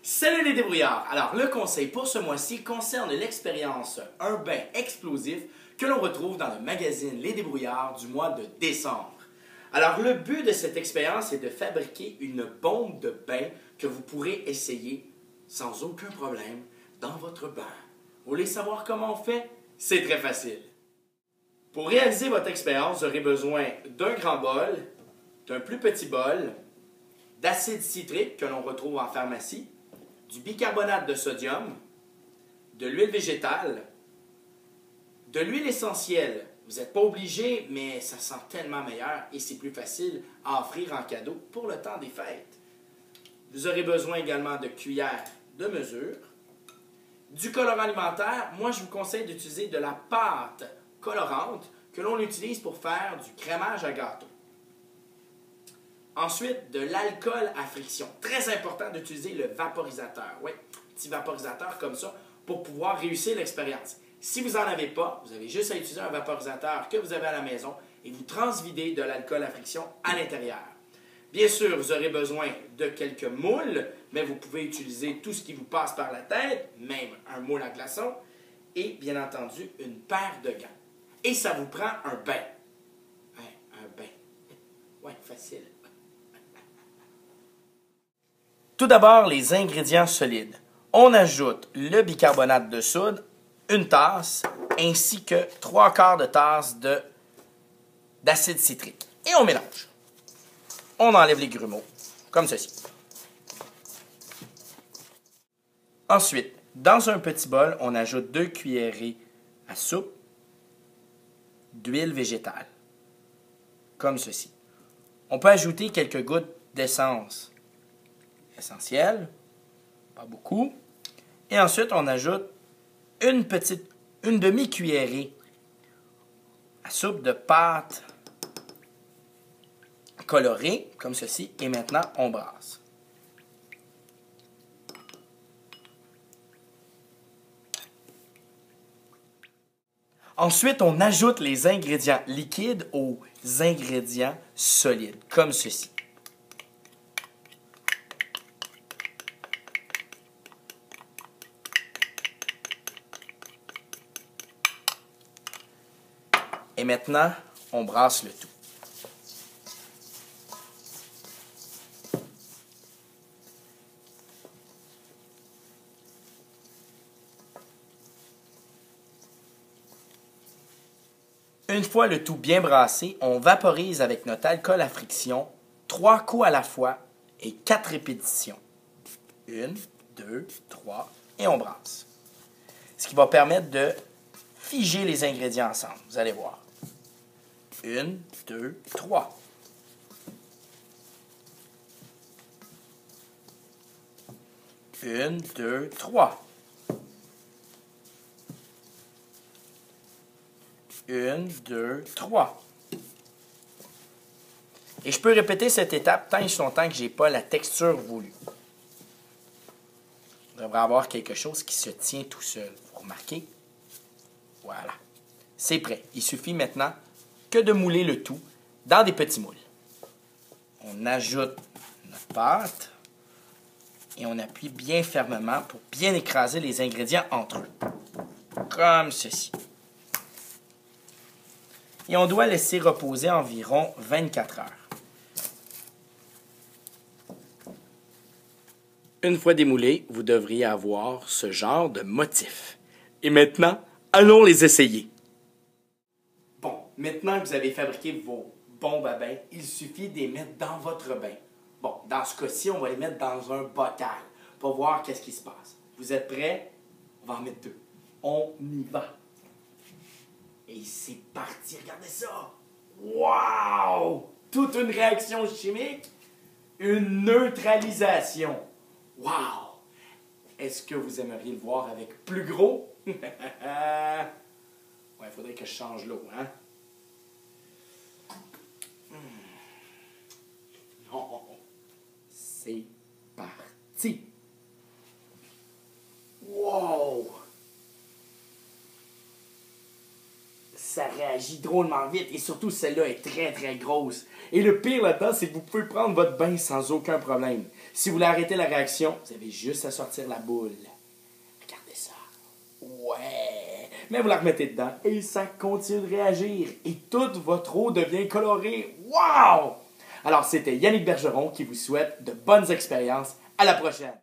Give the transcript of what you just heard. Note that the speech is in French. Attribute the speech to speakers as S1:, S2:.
S1: Salut les débrouillards! Alors, le conseil pour ce mois-ci concerne l'expérience Un bain explosif que l'on retrouve dans le magazine Les Débrouillards du mois de décembre. Alors, le but de cette expérience est de fabriquer une bombe de bain que vous pourrez essayer sans aucun problème dans votre bain. Vous voulez savoir comment on fait? C'est très facile. Pour réaliser votre expérience, vous aurez besoin d'un grand bol, d'un plus petit bol, d'acide citrique que l'on retrouve en pharmacie, du bicarbonate de sodium, de l'huile végétale, de l'huile essentielle. Vous n'êtes pas obligé, mais ça sent tellement meilleur et c'est plus facile à offrir en cadeau pour le temps des fêtes. Vous aurez besoin également de cuillères de mesure, du colorant alimentaire. Moi, je vous conseille d'utiliser de la pâte colorante que l'on utilise pour faire du crémage à gâteau. Ensuite, de l'alcool à friction. Très important d'utiliser le vaporisateur. Oui, petit vaporisateur comme ça pour pouvoir réussir l'expérience. Si vous n'en avez pas, vous avez juste à utiliser un vaporisateur que vous avez à la maison et vous transvidez de l'alcool à friction à l'intérieur. Bien sûr, vous aurez besoin de quelques moules, mais vous pouvez utiliser tout ce qui vous passe par la tête, même un moule à glaçons, et bien entendu, une paire de gants. Et ça vous prend un bain. Ouais, un bain. Ouais, facile. Tout d'abord, les ingrédients solides. On ajoute le bicarbonate de soude, une tasse, ainsi que 3/4 de tasse d'acide citrique. Et on mélange. On enlève les grumeaux, comme ceci. Ensuite, dans un petit bol, on ajoute 2 cuillerées à soupe d'huile végétale, comme ceci. On peut ajouter quelques gouttes d'essence essentielle, pas beaucoup. Et ensuite, on ajoute une demi-cuillerée à soupe de pâte colorée, comme ceci. Et maintenant, on brasse. Ensuite, on ajoute les ingrédients liquides aux ingrédients solides, comme ceci. Et maintenant, on brasse le tout. Une fois le tout bien brassé, on vaporise avec notre alcool à friction 3 coups à la fois et 4 répétitions. 1, 2, 3 et on brasse. Ce qui va permettre de figer les ingrédients ensemble. Vous allez voir. 1, 2, 3. Une, deux, trois. 1, 2, 3. Et je peux répéter cette étape tant et si longtemps que je n'ai pas la texture voulue. On devrait avoir quelque chose qui se tient tout seul. Vous remarquez? Voilà. C'est prêt. Il suffit maintenant que de mouler le tout dans des petits moules. On ajoute notre pâte et on appuie bien fermement pour bien écraser les ingrédients entre eux. Comme ceci. Et on doit laisser reposer environ 24 heures. Une fois démoulé, vous devriez avoir ce genre de motif. Et maintenant, allons les essayer. Bon, maintenant que vous avez fabriqué vos bombes à bain, il suffit de les mettre dans votre bain. Bon, dans ce cas-ci, on va les mettre dans un bocal pour voir qu'est-ce qui se passe. Vous êtes prêts? On va en mettre 2. On y va. Et c'est parti, regardez ça! Wow! Toute une réaction chimique, une neutralisation. Wow! Est-ce que vous aimeriez le voir avec plus gros? Ouais, il faudrait que je change l'eau, hein? Non, c'est parti! Wow! Ça réagit réagit drôlement vite et surtout celle-là est très très grosse. Et le pire là-dedans, c'est que vous pouvez prendre votre bain sans aucun problème. Si vous voulez arrêter la réaction, vous avez juste à sortir la boule. Regardez ça. Ouais. Mais vous la remettez dedans et ça continue de réagir. Et toute votre eau devient colorée. Wow! Alors c'était Yannick Bergeron qui vous souhaite de bonnes expériences. À la prochaine!